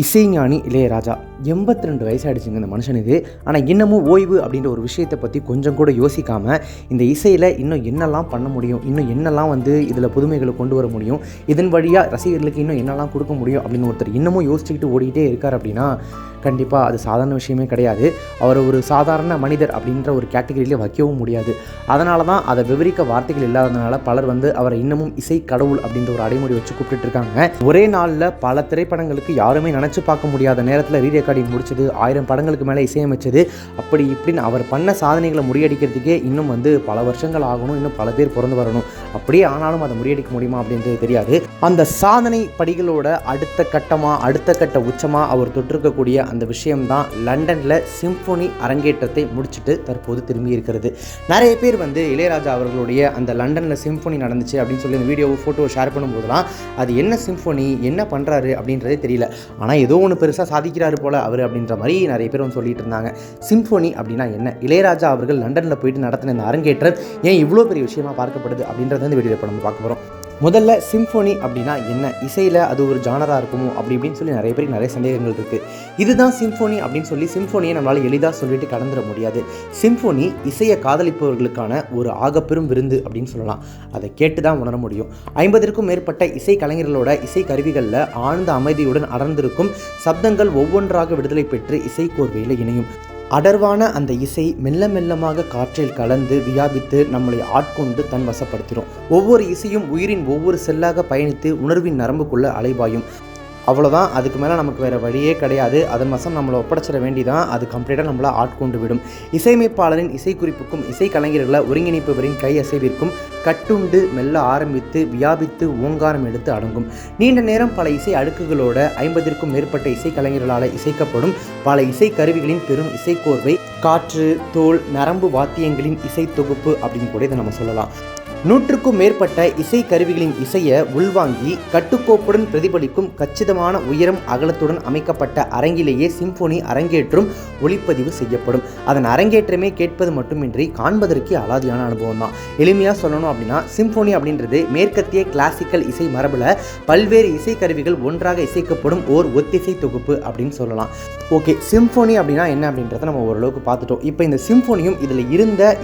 இசைஞானி இளையராஜா 82 வயசாகிடுச்சுங்க இந்த மனுஷனுக்கு. ஆனால் இன்னமும் ஓய்வு அப்படின்ற ஒரு விஷயத்தை பற்றி கொஞ்சம் கூட யோசிக்காமல் இந்த இசையில் இன்னும் என்னெல்லாம் பண்ண முடியும், இன்னும் என்னெல்லாம் இதில் புதுமைகளை கொண்டு வர முடியும், இதன் வழியாக ரசிகர்களுக்கு இன்னும் என்னெல்லாம் கொடுக்க முடியும் அப்படின்னு ஒருத்தர் இன்னமும் யோசிச்சுக்கிட்டு ஓடிக்கிட்டே இருக்கார் அப்படின்னா கண்டிப்பாக அது சாதாரண விஷயமே கிடையாது. அவர் ஒரு சாதாரண மனிதர் அப்படின்ற ஒரு கேட்டகரியிலே வைக்கவும் முடியாது. அதனால தான் அதை விவரிக்க வார்த்தைகள் இல்லாததுனால பலர் அவரை இன்னமும் இசை கடவுள் அப்படின்ற ஒரு அடைமொழி வச்சு கூப்பிட்டு இருக்காங்க. ஒரே நாளில் பல திரைப்படங்களுக்கு யாருமே நினச்சி பார்க்க முடியாத நேரத்தில் ரீரெக்கார்டிங் முடிச்சது, 1000 படங்களுக்கு மேலே இசையமைச்சது, அப்படி இப்படின்னு அவர் பண்ண சாதனைகளை முறியடிக்கிறதுக்கே இன்னும் பல வருஷங்கள் ஆகணும், இன்னும் பல பேர் பிறந்து வரணும். அப்படியே ஆனாலும் அதை முறியடிக்க முடியுமா அப்படின்றது தெரியாது. அந்த சாதனை படிகளோட அடுத்த கட்ட உச்சமாக அவர் தொற்றிருக்கக்கூடிய அந்த விஷயம்தான் லண்டனில் சிம்பொனி அரங்கேற்றத்தை முடிச்சுட்டு தற்போது திரும்பி இருக்கிறது. நிறைய பேர் இளையராஜா அவர்களுடைய அந்த லண்டனில் சிம்பொனி நடந்துச்சு அப்படின்னு சொல்லி அந்த வீடியோவை ஃபோட்டோ ஷேர் பண்ணும்போதெல்லாம் அது என்ன சிம்பொனி, என்ன பண்ணுறாரு அப்படின்றதே தெரியல. ஆனால் ஏதோ ஒன்று பெருசாக சாதிக்கிறாரு போல் அவர் அப்படின்ற மாதிரி நிறைய பேர் சொல்லிட்டு இருந்தாங்க. சிம்பொனி அப்படின்னா என்ன, இளையராஜா அவர்கள் லண்டனில் போயிட்டு நடத்தின இந்த அரங்கேற்றம் ஏன் இவ்வளோ பெரிய விஷயமா பார்க்கப்படுது அப்படின்றத இந்த வீடியோவில் இப்போ நம்ம பார்க்க போகிறோம். முதல்ல சிம்பொனி அப்படின்னா என்ன, இசையில் அது ஒரு ஜானராக இருக்குமோ அப்படி இப்படின்னு சொல்லி நிறைய பேருக்கு நிறைய சந்தேகங்கள் இருக்குது. இதுதான் சிம்பொனி அப்படின்னு சொல்லி சிம்பொனியை நம்மளால் எளிதாக சொல்லிட்டு கடந்துட முடியாது. சிம்பொனி இசையை காதலிப்பவர்களுக்கான ஒரு ஆகப்பெரும் விருந்து அப்படின்னு சொல்லலாம். அதை கேட்டு தான் உணர முடியும். 50க்கும் மேற்பட்ட இசை கலைஞர்களோட இசை கருவிகளில் ஆழ்ந்த அமைதியுடன் அடர்ந்திருக்கும் சப்தங்கள் ஒவ்வொன்றாக விடுதலை பெற்று இசை கோர்வையில் இணையும். அடர்வான அந்த இசை மெல்ல மெல்லமாக காற்றில் கலந்து வியாபித்து நம்மளை ஆட்கொண்டு தன் வசப்படுத்திடும். ஒவ்வொரு இசையும் உயிரின் ஒவ்வொரு செல்லாக பயணித்து உணர்வின் நரம்புக்குள்ள அலைபாயும். அவ்வளோதான், அதுக்கு மேலே நமக்கு வேறு வழியே கிடையாது. அதன் வசம் நம்மளை ஒப்படைச்சிட வேண்டிதான். அது கம்ப்ளீட்டாக நம்மளை ஆட்கொண்டு விடும். இசையமைப்பாளரின் இசைக்குறிப்புக்கும் இசை கலைஞர்களை ஒருங்கிணைப்பவரின் கை அசைவிற்கும் கட்டுண்டு மெல்ல ஆரம்பித்து வியாபித்து ஓங்காரம் எடுத்து அடங்கும். நீண்ட நேரம் பல இசை அடுக்குகளோட 50க்கும் மேற்பட்ட இசை கலைஞர்களால் இசைக்கப்படும் பல இசை கருவிகளின் பெரும் இசைக்கோர்வை, காற்று, தோல், நரம்பு வாத்தியங்களின் இசை தொகுப்பு அப்படின்னு கூட இதை நம்ம சொல்லலாம். 100க்கும் மேற்பட்ட இசை கருவிகளின் இசையை உள்வாங்கி கட்டுக்கோப்புடன் பிரதிபலிக்கும் கச்சிதமான உயரம் அகலத்துடன் அமைக்கப்பட்ட அரங்கிலேயே சிம்பொனி அரங்கேற்றும் ஒளிப்பதிவு செய்யப்படும். அதன் அரங்கேற்றமே கேட்பது மட்டுமின்றி காண்பதற்கே அலாதியான அனுபவம் தான். எளிமையாக சொல்லணும் அப்படின்னா சிம்பொனி அப்படின்றது மேற்கத்திய கிளாசிக்கல் இசை மரபில் பல்வேறு இசை கருவிகள் ஒன்றாக இசைக்கப்படும் ஓர் ஒத்திசை தொகுப்பு அப்படின்னு சொல்லலாம். ஓகே, சிம்பொனி அப்படின்னா என்ன அப்படின்றத நம்ம ஓரளவுக்கு பார்த்துட்டோம். இப்போ இந்த சிம்பொனியும் இதில்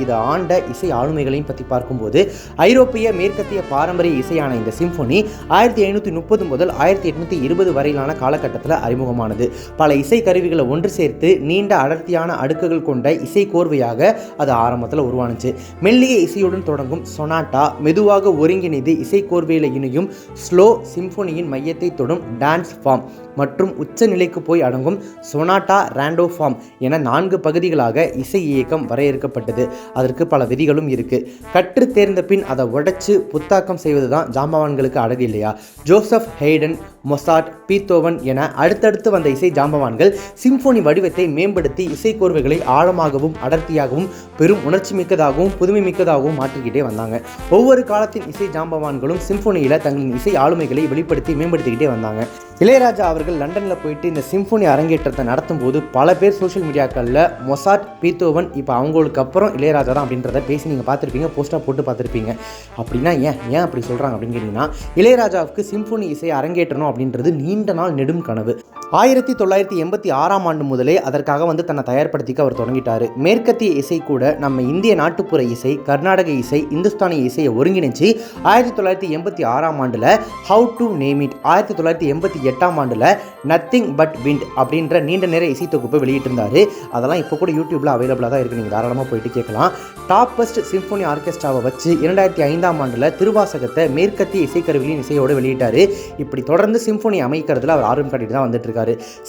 இதை ஆண்ட இசை ஆளுமைகளையும் பற்றி பார்க்கும்போது ஐரோப்பிய மேற்கத்திய பாரம்பரிய இசையான இந்த சிம்பொனி 1530 முதல் 1820 வரையிலான காலகட்டத்தில் அறிமுகமானது. பல இசை கருவிகளை ஒன்று சேர்த்து நீண்ட அடர்த்தியான அடுக்குகள் கொண்ட இசை கோர்வையாக அது ஆரம்பத்தில் உருவானுச்சு. மெல்லிய இசையுடன் தொடங்கும் சொனாட்டா மெதுவாக ஒருங்கிணைந்து இசை கோர்வையில் இணையும் ஸ்லோ சிம்பொனியின் மையத்தை தொடும் டான்ஸ் ஃபார்ம் மற்றும் உச்ச நிலைக்கு போய் அடங்கும் சொனாட்டா ராண்டோ ஃபார்ம் என 4 பகுதிகளாக இசை இயக்கம் வரையறுக்கப்பட்டது. அதற்கு பல விதிகளும் இருக்குது. கற்று தேர்ந்த பின் அதை உடைச்சு புத்தாக்கம் செய்வது தான் ஜாம்பவான்களுக்கு அழகு இல்லையா? ஜோசப் ஹெய்டன், மொசார்ட், பீத்தோவன் என அடுத்தடுத்து வந்த இசை ஜாம்பவான்கள் சிம்பொனி வடிவத்தை மேம்படுத்தி இசை கோர்வைகளை ஆழமாகவும் அடர்த்தியாகவும் பெரும் உணர்ச்சி மிக்கதாகவும் புதுமை மிக்கதாகவும் மாற்றிக்கிட்டே வந்தாங்க. ஒவ்வொரு காலத்தின் இசை ஜாம்பவான்களும் சிம்பொனியில் தங்களின் இசை ஆளுமைகளை வெளிப்படுத்தி மேம்படுத்திக்கிட்டே வந்தாங்க. இளையராஜா அவர்கள் லண்டனில் போயிட்டு இந்த சிம்பொனி அரங்கேற்றத்தை நடத்தும் போது பல பேர் சோஷியல் மீடியாக்களில் மொசார்ட், பீத்தோவன் இப்போ அவங்களுக்கு அப்புறம் இளையராஜா தான் அப்படின்றத பேசி நீங்கள் பார்த்துருப்பீங்க, போஸ்ட்டாக போட்டு பார்த்துருப்பீங்க. அப்படின்னா ஏன் அப்படி சொல்கிறாங்க அப்படின்னு கேட்டிங்கன்னா, இளையராஜாவுக்கு சிம்பொனி இசையை அரங்கேற்றணும் அப்படின்றது நீண்ட நாள் நெடும் கனவு. 1986ஆம் ஆண்டு முதலே அதற்காக தன்னை தயார்படுத்திக்க அவர் தொடங்கிட்டார். மேற்கத்திய இசை கூட நம்ம இந்திய நாட்டுப்புற இசை, கர்நாடக இசை, இந்துஸ்தானி இசையை ஒருங்கிணைச்சு 1986ஆம் ஆண்டில் ஹவு டு நேம் இட், 1988ஆம் ஆண்டில் நத்திங் பட் விண்ட் அப்படின்ற நீண்ட நேர இசை தொகுப்பை வெளியிட்டிருந்தார். அதெல்லாம் இப்போ கூட யூடியூப்பில் அவைலபிளாக தான் இருக்குது, நீங்கள் தாராளமாக போயிட்டு கேட்கலாம். டாப் பெஸ்ட் சிம்பொனி ஆர்கெஸ்ட்ராவை வச்சு 2005ஆம் ஆண்டில் திருவாசகத்தை மேற்கத்திய இசைக்கருவிகளின் இசையோடு வெளியிட்டார். இப்படி தொடர்ந்து சிம்பொனி அமைக்கிறதுல அவர் ஆர்வம் காட்டிட்டு தான் வந்துட்டு இருக்காரு.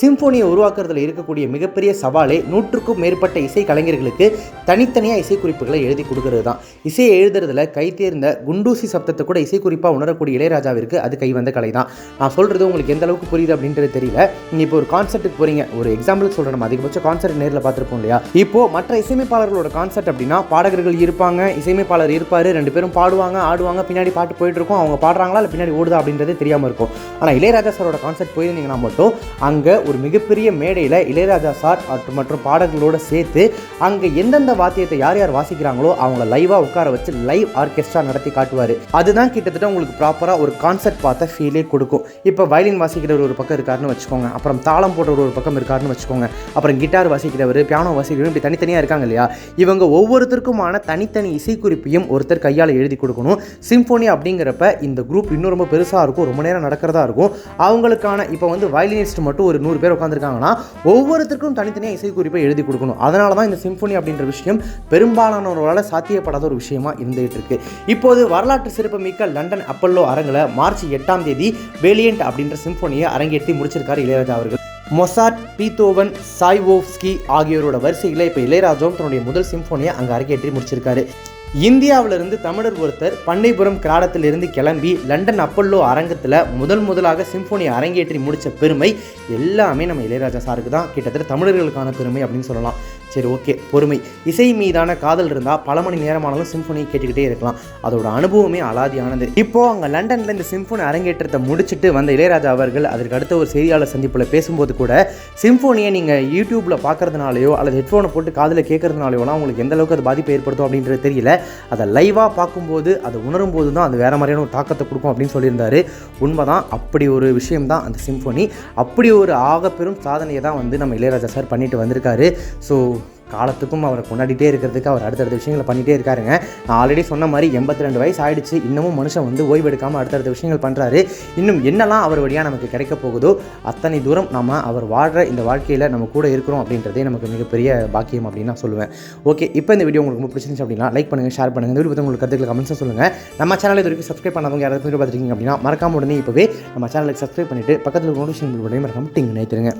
சிம்பொனியை உருவாக்குறதுல இருக்கக்கூடிய மிகப்பெரிய சவாலே 100க்கும் மேற்பட்ட இசை கலைஞர்களுக்கு தனித்தனியாக இசை குறிப்புகளை எழுதி கொடுக்கறது தான். இசையை எழுதுறதுல கை தேர்ந்த குண்டூசி சப்தத்தை கூட இசை குறிப்பாக உணரக்கூடிய இளையராஜாவிற்கு அது கை வந்த கலை தான். நான் சொல்கிறது உங்களுக்கு எந்த அளவுக்கு புரியுது அப்படின்றது தெரியல. நீங்கள் இப்போ ஒரு கான்சர்ட்டுக்கு போகிறீங்க, ஒரு எக்ஸாம்பிளுக்கு சொல்கிறேன், நம்ம அதிகபட்சம் கான்சர்ட் நேரில் பார்த்துருப்போம் இல்லையா? இப்போ மற்ற இசையமைப்பாளர்களோட கான்சர்ட் அப்படின்னா பாடகர்கள் இருப்பாங்க, இசையமைப்பாளர் இருப்பார், 2 பேரும் பாடுவாங்க, ஆடுவாங்க, பின்னாடி பாட்டு போயிட்டு இருக்கும், அவங்க பாடுறாங்களா இல்லை பின்னாடி ஓடுதா அப்படின்றதே தெரியாமல் இருக்கும். ஆனால் இளையராஜா சாரோட கான்சர்ட் போயிருந்தீங்கன்னா மட்டும் அங்கே ஒரு மிகப்பெரிய மேடையில் இளையராஜா சார் மற்றும் பாடல்களோடு சேர்த்து அங்கே எந்தெந்த வாத்தியத்தை யார் யார் வாசிக்கிறாங்களோ அவங்கள லைவாக உட்கார வச்சு லைவ் ஆர்கெஸ்ட்ரா நடத்தி காட்டுவார். அதுதான் கிட்டத்தட்ட உங்களுக்கு ப்ராப்பராக ஒரு கான்சர்ட் பார்த்த ஃபீலே கொடுக்கும். இப்போ வயலின் வாசிக்க வாசிக்கிறவர் ஒரு பக்கம் இருக்காருன்னு வச்சுக்கோங்க, அப்புறம் தாளம் போடுறவர் ஒரு பக்கம் இருக்காருன்னு வச்சுக்கோங்க, அப்புறம் கிட்டார் வாசிக்கிறவர், பியானோ வாசிக்கிறவர், இப்படி தனித்தனியாக இருக்காங்க இல்லையா. இவங்க ஒவ்வொருத்தருக்குமான தனித்தனி இசைக்குறிப்பையும் ஒருத்தர் கையால் எழுதி கொடுக்கணும். சிம்போனி அப்படிங்கிறப்ப இந்த குரூப் இன்னும் ரொம்ப பெருசாக இருக்கும், ரொம்ப நேரம் நடக்கிறதா இருக்கும். அவங்களுக்கான இப்போ வந்து வயலினிஸ்ட் மட்டும் ஒரு 100 பேர் உட்காந்துருக்காங்கன்னா ஒவ்வொருத்தருக்கும் தனித்தனியாக இசைக்குறிப்பை எழுதி கொடுக்கணும். அதனால தான் இந்த சிம்போனி அப்படின்ற விஷயம் பெரும்பாலானவர்களால் சாத்தியப்படாத ஒரு விஷயமா இருந்துகிட்டு இருக்கு. இப்போது வரலாற்று சிறப்புமிக்க லண்டன் அப்பல்லோ அரங்கில் மார்ச் 8ஆம் தேதி வேலியன்ட் அப்படின்ற சிம்போனியை அரங்கேற்றி முடிச்சிருக்காரு இளையராஜா அவர்கள். மொசார்ட், பீத்தோவன், சாய்வோவ்ஸ்கி ஆகியோரோட வரிசையில் இப்போ இளையராஜாவும் தன்னுடைய முதல் சிம்போனியை அங்கே அரங்கேற்றி முடிச்சிருக்காரு. இந்தியாவிலிருந்து தமிழர் ஒருத்தர் பண்ணைபுரம் கிராடத்திலிருந்து கிளம்பி லண்டன் அப்பல்லோ அரங்கத்தில் முதலாக சிம்போனியை அரங்கேற்றி முடித்த பெருமை எல்லாமே நம்ம இளையராஜா சாருக்கு தான். கிட்டத்தட்ட தமிழர்களுக்கான பெருமை அப்படின்னு சொல்லலாம். சரி, ஓகே, பொறுமை. இசை மீதான காதல் இருந்தால் பல மணி நேரமானாலும் சிம்போனியை கேட்டுக்கிட்டே இருக்கலாம். அதோட அனுபவமே அலாதியானது. இப்போது அங்கே லண்டனில் இந்த சிம்போனி அரங்கேற்றத்தை முடிச்சுட்டு வந்த இளையராஜா அவர்கள் அதற்கு அடுத்த ஒரு செய்தியாளர் சந்திப்பில் பேசும்போது கூட சிம்போனியை நீங்கள் யூடியூப்பில் பார்க்கறதுனாலையோ அல்லது ஹெட்ஃபோனை போட்டு காதில் கேட்கறதுனாலையோலாம் உங்களுக்கு எந்த அளவுக்கு அது பாதிப்பை ஏற்படுத்தும் அப்படின்றது தெரியல. அதை லைவாக பார்க்கும்போது, அதை உணரும் போது தான் அது வேறு மாதிரியான ஒரு தாக்கத்தை கொடுக்கும் அப்படின்னு சொல்லியிருந்தார். உண்மைதான், அப்படி ஒரு விஷயம்தான் அந்த சிம்போனி. அப்படி ஒரு ஆகப்பெரும் சாதனையை தான் வந்து நம்ம இளையராஜா சார் பண்ணிட்டு வந்திருக்காரு. ஸோ காலத்துக்கும் அவரை கொண்டாடிட்டே இருக்கிறதுக்கு அவர் அடுத்தடுத்த விஷயங்களை பண்ணிகிட்டே இருக்காருங்க. நான் ஆல்ரெடி சொன்ன மாதிரி 82 வயசு ஆகிடுச்சு, இன்னமும் மனுஷன் வந்து ஓய்வு எடுக்காமல் அடுத்தடுத்த விஷயங்கள் பண்ணுறாரு. இன்னும் என்னெல்லாம் அவர் வழியாக நமக்கு கிடைக்க போகுதோ அத்தனை தூரம் நம்ம அவர் வாழ்கிற இந்த வாழ்க்கையில் நம்ம கூட இருக்கிறோம் அப்படின்றதே நமக்கு மிகப்பெரிய பாக்கியம் அப்படின்னு நான் சொல்லுவேன். ஓகே, இப்போ இந்த வீடியோ உங்களுக்கு ரொம்ப பிடிச்சிருந்துச்சு அப்படின்னா லைக் பண்ணுங்கள், ஷேர் பண்ணுங்கள். இந்த வீடியோ பற்றி உங்களுக்கு கருத்துக்களை கமெண்ட்ஸாக சொல்லுங்கள். நம்ம சேனலை இது வரைக்கும் சப்ஸ்கிரைப் பண்ணாதவங்க யாராவது வீடியோ பார்த்துருக்கீங்க அப்படின்னா மறக்காம உடனே இப்போவே நம்ம சேனலுக்கு சப்ஸ்கிரைப் பண்ணிவிட்டு பக்கத்தில் நோட்டிஃபிகேஷன் பட்டனையும் மறக்காம டிங் நினைத்துருங்க.